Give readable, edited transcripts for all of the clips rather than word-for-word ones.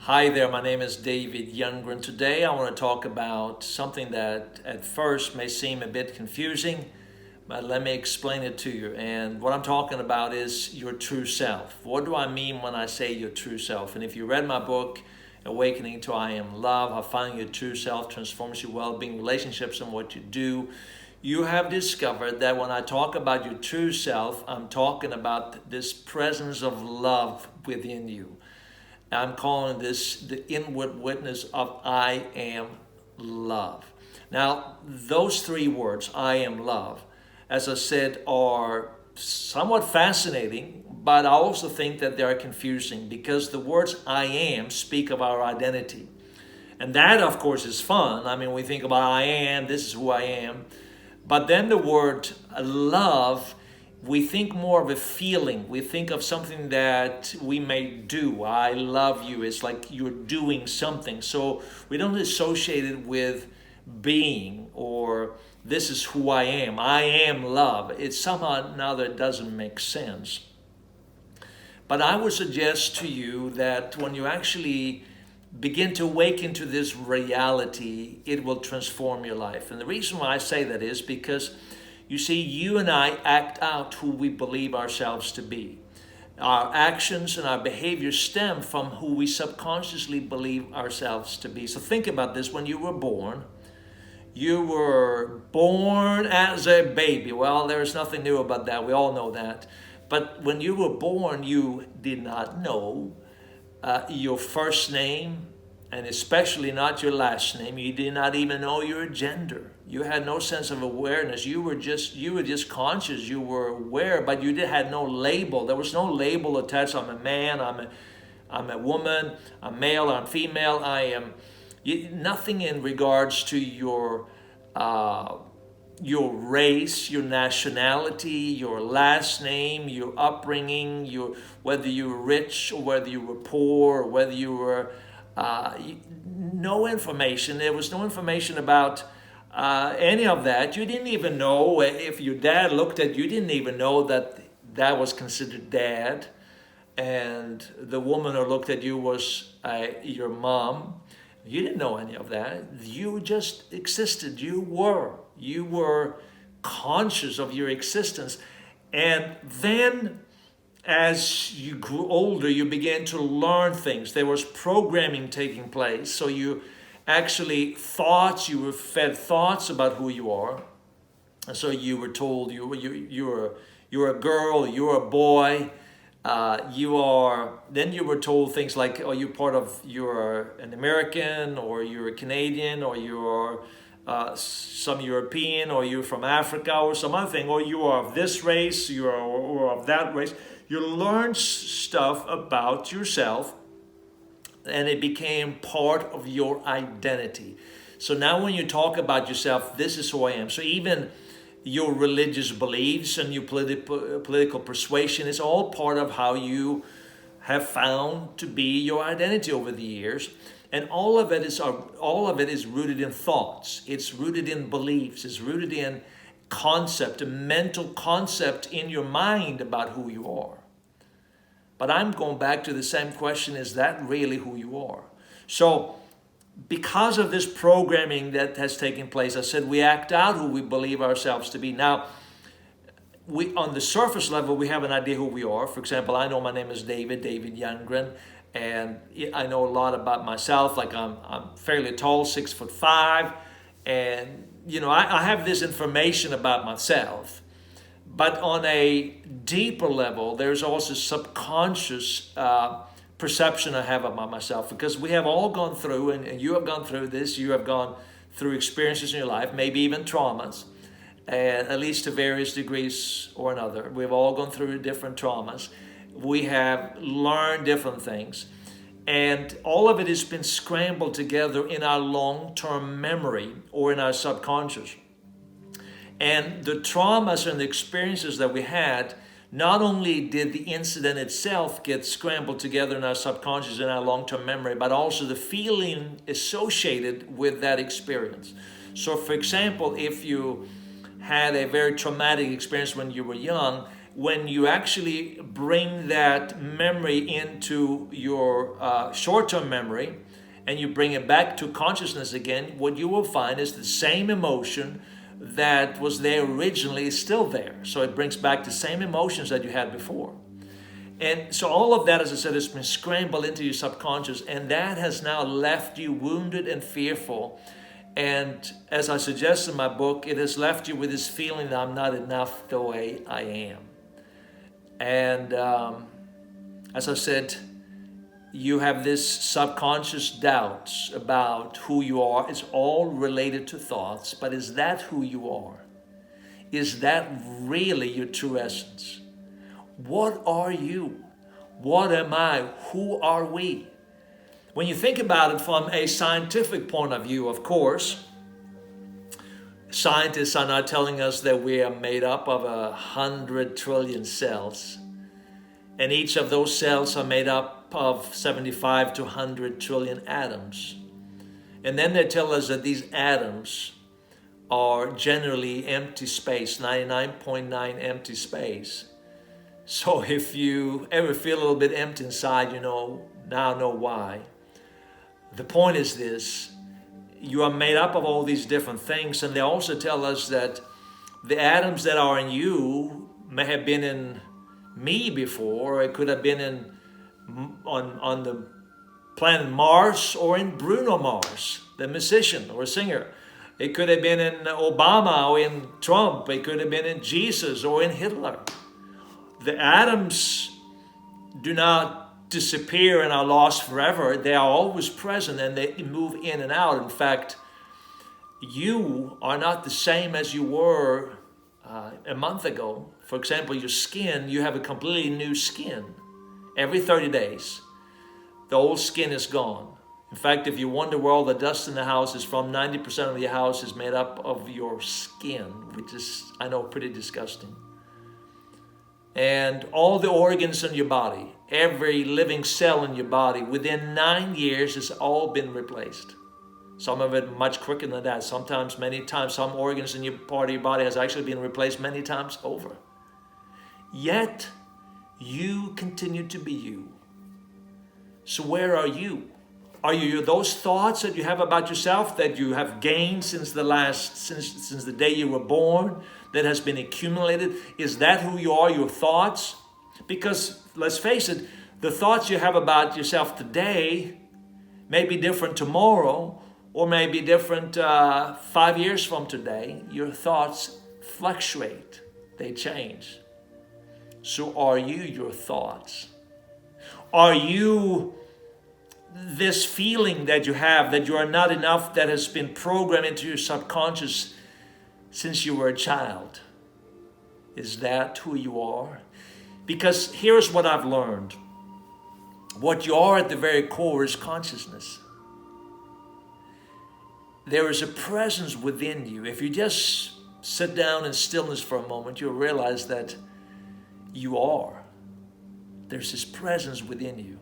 Hi there, my name is David Youngren. Today I want to talk about something that at first may seem a bit confusing, but let me explain it to you. And what I'm talking about is your true self. What do I mean when I say your true self? And if you read my book, Awakening to I Am Love, How Finding Your True Self Transforms Your Well-Being, Relationships, and What You Do, you have discovered that when I talk about your true self, I'm talking about this presence of love within you. I'm calling this the inward witness of I am love. Now, those three words, I am love, as I said, are somewhat fascinating, but I also think that they are confusing because the words I am speak of our identity. And that, of course, is fun. I mean, we think about I am, this is who I am. But then the word love, we think more of a feeling. We think of something that we may do. I love you. It's like you're doing something. So we don't associate it with being or this is who I am. I am love. It somehow or another doesn't make sense. But I would suggest to you that when you actually begin to wake into this reality, it will transform your life. And the reason why I say that is because you see, you and I act out who we believe ourselves to be. Our actions and our behavior stem from who we subconsciously believe ourselves to be. So think about this. When you were born as a baby. Well, there's nothing new about that. We all know that. But when you were born, you did not know your first name, and especially not your last name. You did not even know your gender. You had no sense of awareness. You were just conscious. You were aware, but had no label. There was no label attached. I'm a man. I'm a woman. I'm male. I'm female. I am nothing in regards to your race, your nationality, your last name, your upbringing, whether you were rich or whether you were poor, or whether you were no information. There was no information about any of that. You didn't even know if your dad looked at you. Didn't even know that that was considered dad, and the woman who looked at you was your mom. You didn't know any of that. You just existed. You were conscious of your existence, and then as you grew older, you began to learn things. There was programming taking place. So you actually you were fed thoughts about who you are. And so you were told you're a girl, you're a boy. Then you were told things like, oh, you're an American, or you're a Canadian, or you're some European, or you're from Africa, or some other thing, or you are of this race, or of that race. You learn stuff about yourself, and it became part of your identity. So now when you talk about yourself, this is who I am. So even your religious beliefs and your political persuasion is all part of how you have found to be your identity over the years. And all of it is rooted in thoughts. It's rooted in beliefs. It's rooted in concept, a mental concept in your mind about who you are. But I'm going back to the same question, is that really who you are? So because of this programming that has taken place, I said we act out who we believe ourselves to be. Now, on the surface level, we have an idea who we are. For example, I know my name is David Youngren, and I know a lot about myself. Like I'm fairly tall, 6'5", and I have this information about myself. But on a deeper level, there's also subconscious perception I have about myself, because we have all gone through, and you have gone through this, you have gone through experiences in your life, maybe even traumas, and at least to various degrees or another. We've all gone through different traumas. We have learned different things. And all of it has been scrambled together in our long-term memory or in our subconscious. And the traumas and the experiences that we had, not only did the incident itself get scrambled together in our subconscious and our long-term memory, but also the feeling associated with that experience. So for example, if you had a very traumatic experience when you were young, when you actually bring that memory into your short-term memory and you bring it back to consciousness again, what you will find is the same emotion that was there originally is still there. So it brings back the same emotions that you had before. And so all of that, as I said, has been scrambled into your subconscious, and that has now left you wounded and fearful. And as I suggest in my book, it has left you with this feeling that I'm not enough the way I am. And as I said, you have this subconscious doubts about who you are. It's all related to thoughts, but is that who you are? Is that really your true essence? What are you? What am I? Who are we? When you think about it from a scientific point of view, of course, scientists are not telling us that we are made up of 100 trillion cells. And each of those cells are made up of 75 to 100 trillion atoms. And then they tell us that these atoms are generally empty space, 99.9 empty space. So if you ever feel a little bit empty inside, you now know why. The point is this: you are made up of all these different things, and they also tell us that the atoms that are in you may have been in me before, or it could have been on the planet Mars or in Bruno Mars, the musician or singer. It could have been in Obama or in Trump. It could have been in Jesus or in Hitler. The atoms do not disappear and are lost forever. They are always present and they move in and out. In fact, you are not the same as you were a month ago. For example, your skin, you have a completely new skin. Every 30 days, the old skin is gone. In fact, if you wonder where all the dust in the house is from, 90% of your house is made up of your skin, which is, I know, pretty disgusting. And all the organs in your body, every living cell in your body, within 9 years has all been replaced. Some of it much quicker than that. Sometimes, many times, some organs in your part of your body has actually been replaced many times over. Yet, you continue to be you. So where are you? Are you those thoughts that you have about yourself that you have gained since the day you were born, that has been accumulated? Is that who you are, your thoughts? Because let's face it, the thoughts you have about yourself today may be different tomorrow, or may be different 5 years from today. Your thoughts fluctuate, they change. So are you your thoughts? Are you this feeling that you have that you are not enough, that has been programmed into your subconscious since you were a child? Is that who you are? Because here's what I've learned. What you are at the very core is consciousness. There is a presence within you. If you just sit down in stillness for a moment, you'll realize that you are. There's this presence within you.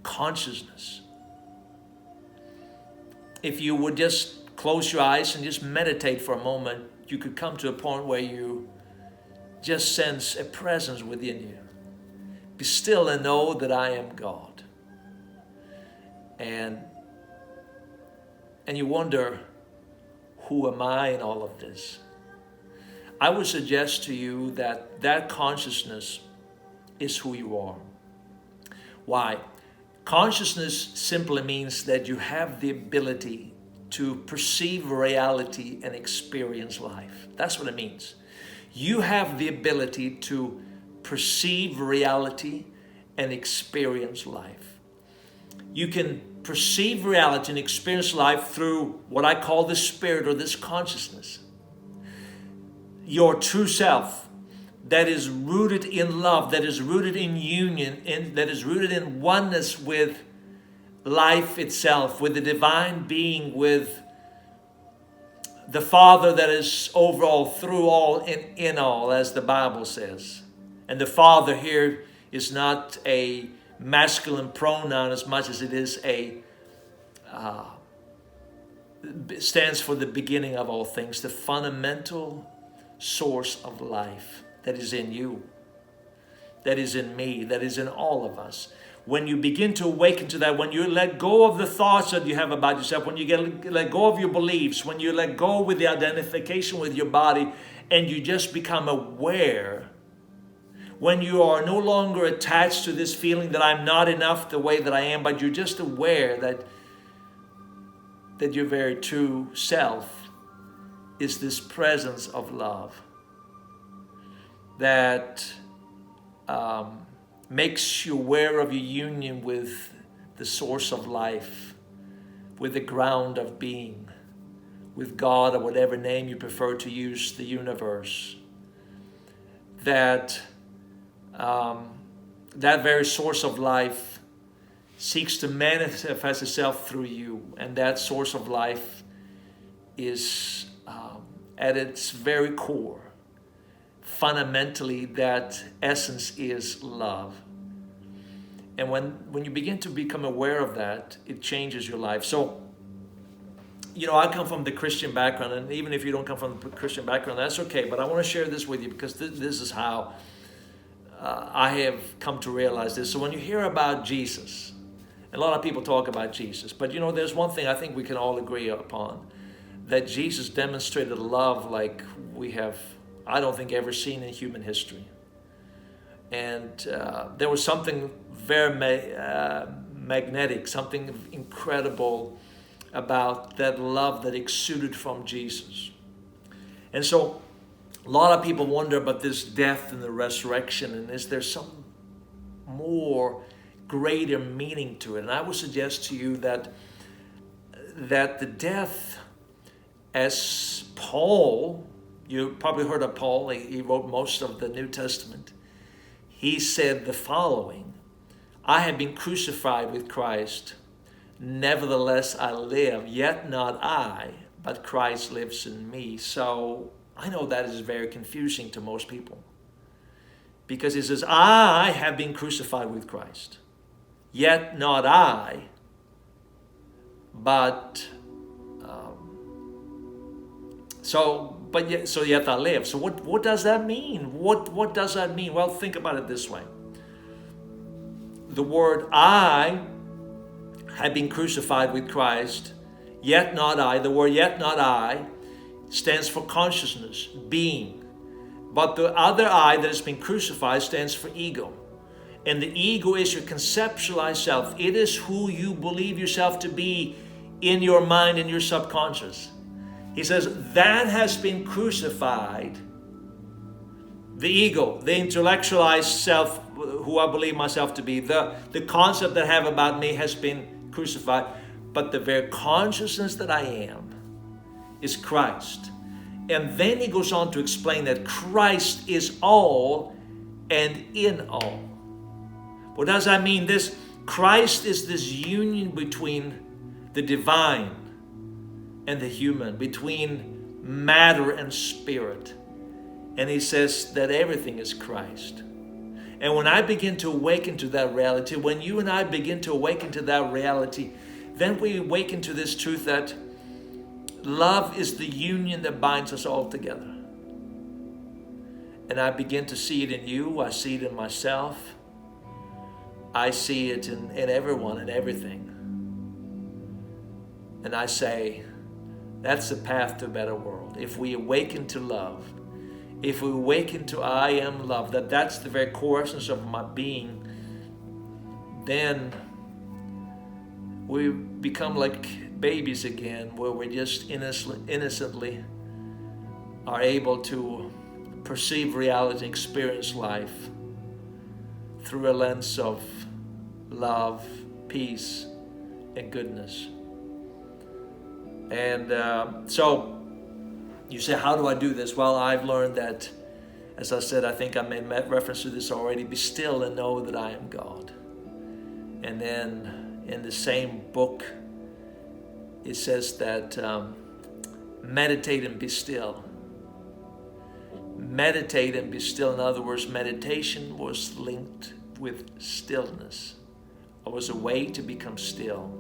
Consciousness. If you would just close your eyes and just meditate for a moment, you could come to a point where you just sense a presence within you. Be still and know that I am God. And you wonder, who am I in all of this? I would suggest to you that that consciousness is who you are. Why? Consciousness simply means that you have the ability to perceive reality and experience life. That's what it means. You have the ability to perceive reality and experience life. You can perceive reality and experience life through what I call the spirit, or this consciousness. Your true self, that is rooted in love, that is rooted in union, that is rooted in oneness with life itself, with the divine being, with the Father that is over all, through all, in all, as the Bible says. And the Father here is not a masculine pronoun as much as it is stands for the beginning of all things, the fundamental source of life. that is in you, that is in me, that is in all of us. When you begin to awaken to that, when you let go of the thoughts that you have about yourself, when you let go of your beliefs, when you let go with the identification with your body, and you just become aware, when you are no longer attached to this feeling that I'm not enough the way that I am, but you're just aware that your very true self is this presence of love that makes you aware of your union with the source of life, with the ground of being, with God, or whatever name you prefer to use, the universe. That very source of life seeks to manifest itself through you, and that source of life is at its very core, fundamentally, that essence is love. And when you begin to become aware of that, it changes your life. So, I come from the Christian background, and even if you don't come from the Christian background, that's okay. But I want to share this with you because this is how I have come to realize this. So when you hear about Jesus, a lot of people talk about Jesus, but there's one thing I think we can all agree upon, that Jesus demonstrated love like we have, I don't think, ever seen in human history. And there was something very magnetic, something incredible about that love that exuded from Jesus. And so a lot of people wonder about this death and the resurrection, and is there some more greater meaning to it? And I would suggest to you that the death, as Paul, you probably heard of Paul, he wrote most of the New Testament. He said the following: I have been crucified with Christ. Nevertheless, I live, yet not I, but Christ lives in me. So I know that is very confusing to most people. Because he says, I have been crucified with Christ. Yet not I, but yet I live. So what does that mean? What does that mean? Well, think about it this way. The word I have been crucified with Christ, yet not I. The word yet not I stands for consciousness, being. But the other I that has been crucified stands for ego. And the ego is your conceptualized self. It is who you believe yourself to be in your mind and your subconscious. He says, that has been crucified. The ego, the intellectualized self, who I believe myself to be, the concept that I have about me has been crucified. But the very consciousness that I am is Christ. And then he goes on to explain that Christ is all and in all. What does that mean? This Christ is this union between the divine and the human, between matter and spirit. And he says that everything is Christ. And when I begin to awaken to that reality, when you and I begin to awaken to that reality, then we awaken to this truth that love is the union that binds us all together. And I begin to see it in you. I see it in myself. I see it in everyone and everything. And I say, that's the path to a better world. If we awaken to love, if we awaken to I am love, that's the very core essence of my being, then we become like babies again, where we just innocently are able to perceive reality, experience life through a lens of love, peace, and goodness. And so you say, how do I do this? Well, I've learned that, as I said, I think I made reference to this already, be still and know that I am God. And then in the same book, it says that meditate and be still. Meditate and be still. In other words, meditation was linked with stillness. It was a way to become still.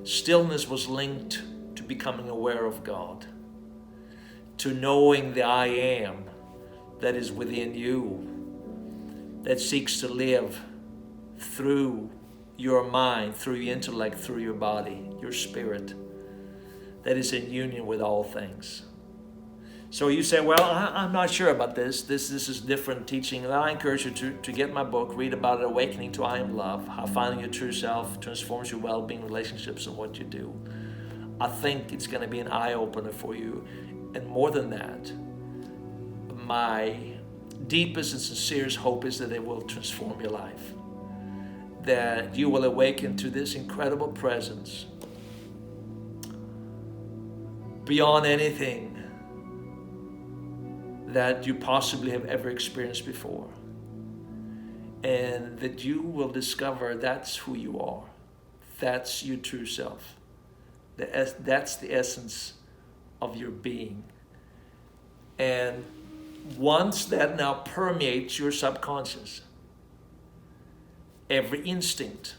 Stillness was linked to becoming aware of God, to knowing the I am, that is within you, that seeks to live through your mind, through your intellect, through your body, your spirit, that is in union with all things. So you say, well, I'm not sure about this. This is different teaching. And I encourage you to get my book, read about it, Awakening to I Am Love, how finding your true self transforms your well-being, relationships, and what you do. I think it's going to be an eye-opener for you. And more than that, my deepest and sincerest hope is that it will transform your life, that you will awaken to this incredible presence beyond anything that you possibly have ever experienced before, and that you will discover that's who you are. That's your true self. That's the essence of your being. And once that now permeates your subconscious, every instinct,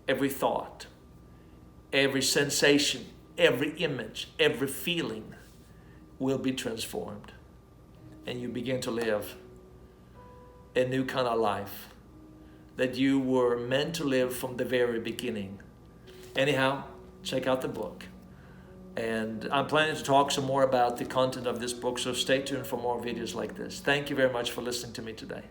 every thought, every sensation, every image, every feeling will be transformed. And you begin to live a new kind of life that you were meant to live from the very beginning. Anyhow, check out the book. And I'm planning to talk some more about the content of this book, so stay tuned for more videos like this. Thank you very much for listening to me today.